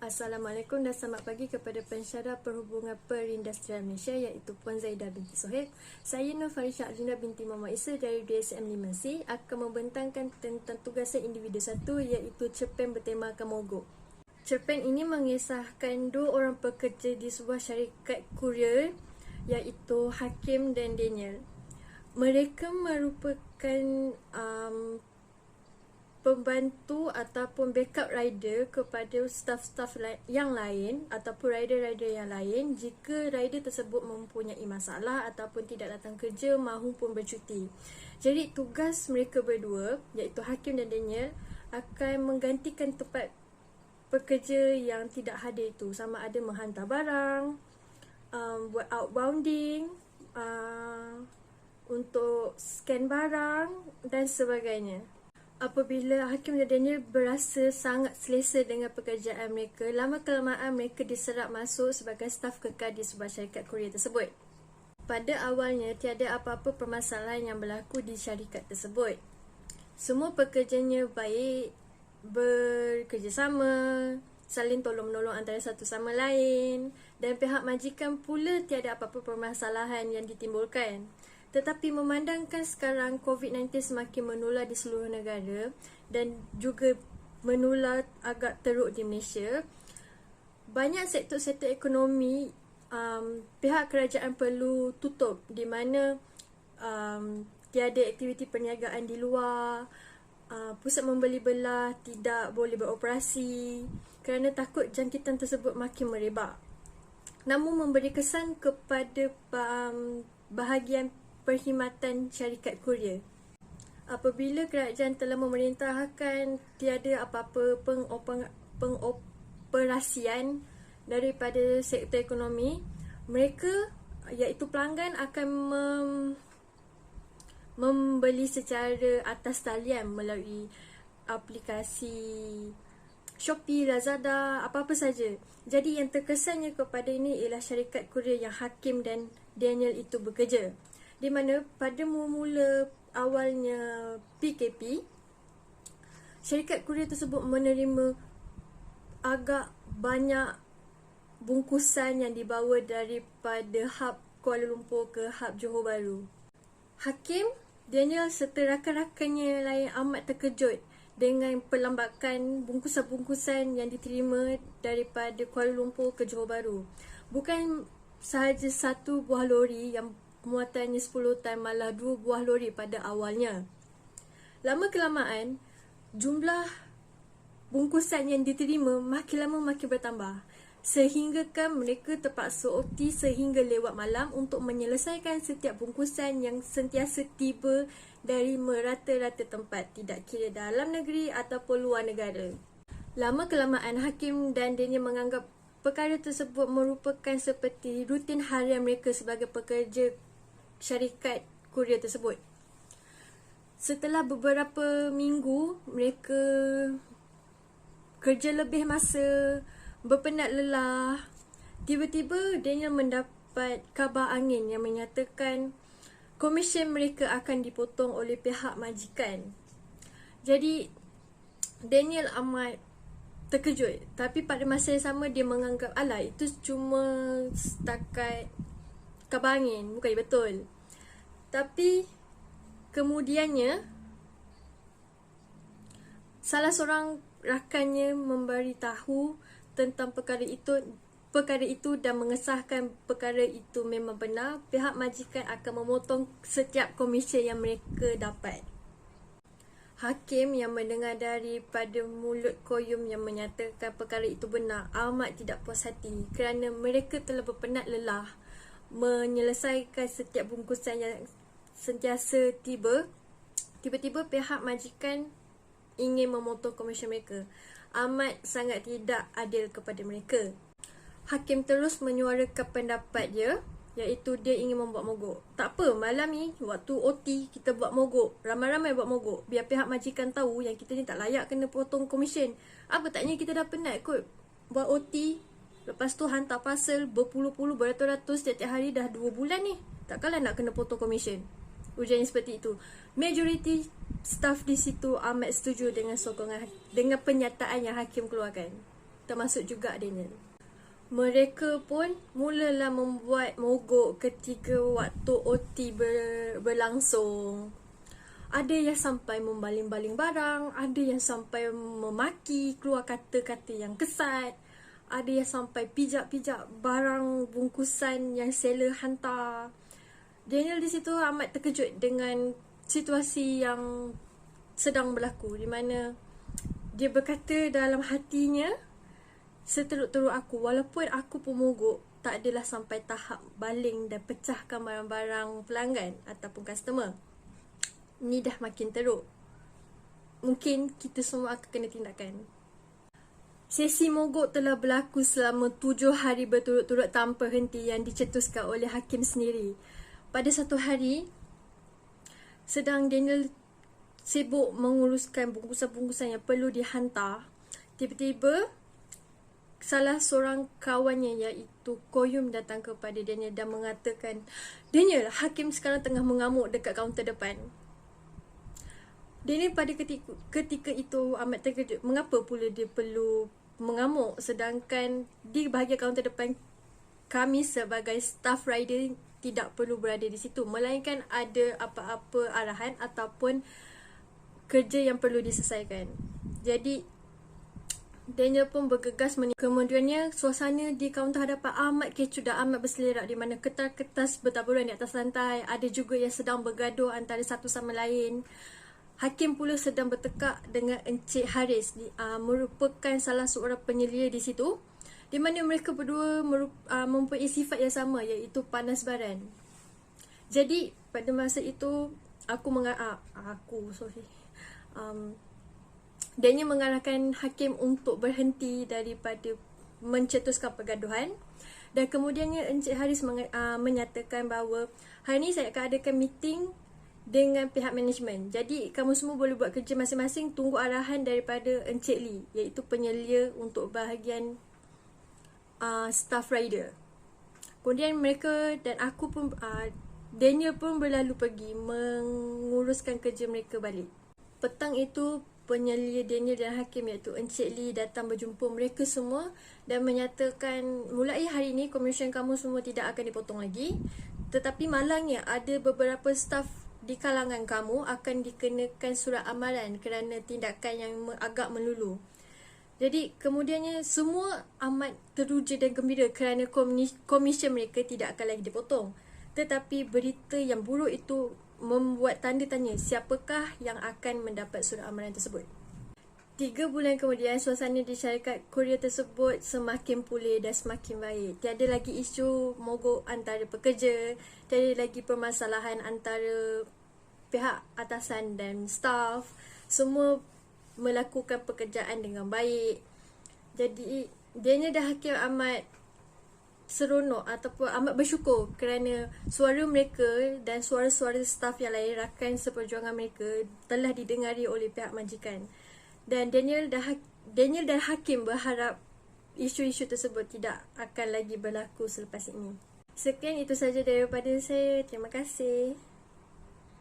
Assalamualaikum dan selamat pagi kepada pensyarah perhubungan perindustrian Malaysia iaitu Puan Zaidah binti Sohaib. Saya Nur Farisha Arlinda binti Muhammad Isa dari DSM 5C akan membentangkan tentang tugasan individu 1 iaitu cerpen bertemakan mogok. Cerpen ini mengisahkan dua orang pekerja di sebuah syarikat kurier iaitu Hakim dan Daniel. Mereka merupakan pembantu ataupun backup rider kepada staf-staf yang lain ataupun rider-rider yang lain jika rider tersebut mempunyai masalah ataupun tidak datang kerja mahupun bercuti. Jadi tugas mereka berdua iaitu Hakim dan Daniel akan menggantikan tempat pekerja yang tidak hadir itu, sama ada menghantar barang, buat outbounding, untuk scan barang dan sebagainya. Apabila Hakim dan Daniel berasa sangat selesa dengan pekerjaan mereka, lama-kelamaan mereka diserap masuk sebagai staf kekal di sebuah syarikat kurier tersebut. Pada awalnya, tiada apa-apa permasalahan yang berlaku di syarikat tersebut. Semua pekerjanya baik, bekerjasama, saling tolong-menolong antara satu sama lain, dan pihak majikan pula tiada apa-apa permasalahan yang ditimbulkan. Tetapi memandangkan sekarang COVID-19 semakin menular di seluruh negara dan juga menular agak teruk di Malaysia, banyak sektor-sektor ekonomi pihak kerajaan perlu tutup, di mana tiada aktiviti perniagaan di luar, pusat membeli belah tidak boleh beroperasi kerana takut jangkitan tersebut makin merebak. Namun memberi kesan kepada bahagian perkhidmatan syarikat kurier. Apabila kerajaan telah memerintahkan tiada apa-apa pengoperasian daripada sektor ekonomi, mereka iaitu pelanggan akan membeli secara atas talian melalui aplikasi Shopee, Lazada, apa-apa saja. Jadi yang terkesannya kepada ini ialah syarikat kurier yang Hakim dan Daniel itu bekerja, di mana pada mula-mula awalnya PKP, syarikat kurier tersebut menerima agak banyak bungkusan yang dibawa daripada hub Kuala Lumpur ke hub Johor Bahru. Hakim, Daniel serta rakan-rakannya lain amat terkejut dengan perlambakan bungkusan-bungkusan yang diterima daripada Kuala Lumpur ke Johor Bahru. Bukan sahaja satu buah lori yang muatannya 10 tan, malah 2 buah lori pada awalnya. Lama-kelamaan, jumlah bungkusan yang diterima makin lama makin bertambah, sehinggakan mereka terpaksa OT sehingga lewat malam untuk menyelesaikan setiap bungkusan yang sentiasa tiba dari merata-rata tempat, tidak kira dalam negeri ataupun luar negara. Lama-kelamaan, Hakim dan Daniel menganggap perkara tersebut merupakan seperti rutin harian mereka sebagai pekerja syarikat kurier tersebut. Setelah beberapa minggu mereka kerja lebih masa, berpenat lelah, tiba-tiba Daniel mendapat kabar angin yang menyatakan komisen mereka akan dipotong oleh pihak majikan. Jadi Daniel amat terkejut, tapi pada masa yang sama dia menganggap alah itu cuma setakat kabar angin, bukan betul. Tapi kemudiannya salah seorang rakannya memberitahu tentang perkara itu dan mengesahkan perkara itu memang benar. Pihak majikan akan memotong setiap komisen yang mereka dapat. Hakim yang mendengar daripada mulut koyum yang menyatakan perkara itu benar amat tidak puas hati kerana mereka telah berpenat lelah menyelesaikan setiap bungkusan yang sentiasa tiba. Tiba-tiba pihak majikan ingin memotong komisen mereka. Amat sangat tidak adil kepada mereka. Hakim terus menyuarakan pendapat dia, iaitu dia ingin membuat mogok. Tak apa, malam ni waktu OT kita buat mogok, ramai-ramai buat mogok, biar pihak majikan tahu yang kita ni tak layak kena potong komisen. Apa taknya kita dah penat kot buat OT, lepas tu hantar parcel berpuluh-puluh, beratus-ratus setiap hari, dah 2 bulan ni, takkanlah nak kena potong komisen. Ujarnya seperti itu. Majoriti staf di situ amat setuju dengan sokongan, dengan pernyataan yang Hakim keluarkan. termasuk juga Daniel. Mereka pun mulalah membuat mogok ketika waktu OT berlangsung. Ada yang sampai membaling-baling barang, ada yang sampai memaki, keluar kata-kata yang kesat, ada yang sampai pijak-pijak barang bungkusan yang seller hantar. Daniel di situ amat terkejut dengan situasi yang sedang berlaku, di mana dia berkata dalam hatinya, seteruk-teruk aku, walaupun aku pun mogok, tak adalah sampai tahap baling dan pecahkan barang-barang pelanggan ataupun customer. Ni dah makin teruk. Mungkin kita semua akan kena tindakan. Sesi mogok telah berlaku selama 7 hari berturut-turut tanpa henti yang dicetuskan oleh hakim sendiri. Pada satu hari, sedang Daniel sibuk menguruskan bungkusan-bungkusan yang perlu dihantar, tiba-tiba salah seorang kawannya iaitu Koyum datang kepada Daniel dan mengatakan, "Daniel, hakim sekarang tengah mengamuk dekat kaunter depan." Daniel pada ketika itu amat terkejut. Mengapa pula dia perlu mengamuk, sedangkan di bahagian kaunter depan kami sebagai staff rider tidak perlu berada di situ, melainkan ada apa-apa arahan ataupun kerja yang perlu diselesaikan. Jadi Daniel pun bergegas kemudiannya suasana di kaunter hadapan amat kecoh dan amat berselerak, di mana kertas-kertas bertaburan di atas lantai. Ada juga yang sedang bergaduh antara satu sama lain. Hakim pula sedang bertekak dengan Encik Haris, merupakan salah seorang penyelia di situ, di mana mereka berdua mempunyai sifat yang sama, iaitu panas baran. Jadi pada masa itu Daniel mengarahkan hakim untuk berhenti daripada mencetuskan pergaduhan, dan kemudiannya Encik Haris menyatakan bahawa hari ini saya akan adakan meeting dengan pihak management. Jadi kamu semua boleh buat kerja masing-masing, tunggu arahan daripada Encik Lee, iaitu penyelia untuk bahagian staff rider. Kemudian mereka dan aku pun Daniel pun berlalu pergi menguruskan kerja mereka balik. Petang itu penyelia Daniel dan hakim iaitu Encik Lee datang berjumpa mereka semua dan menyatakan, mulai hari ini komisen kamu semua tidak akan dipotong lagi, tetapi malangnya ada beberapa staf di kalangan kamu akan dikenakan surat amaran kerana tindakan yang agak melulu. Jadi kemudiannya semua amat teruja dan gembira kerana komisen mereka tidak akan lagi dipotong. Tetapi berita yang buruk itu membuat tanda tanya siapakah yang akan mendapat surat amaran tersebut. 3 bulan kemudian, suasana di syarikat kurier tersebut semakin pulih dan semakin baik. Tiada lagi isu mogok antara pekerja, tiada lagi permasalahan antara pihak atasan dan staf. Semua melakukan pekerjaan dengan baik. Jadi Daniel dan hakim amat seronok ataupun amat bersyukur kerana suara mereka dan suara-suara staf yang lain, rakan seperjuangan mereka, telah didengari oleh pihak majikan. Dan Daniel dan hakim berharap isu-isu tersebut tidak akan lagi berlaku selepas ini. Sekian itu saja daripada saya. Terima kasih.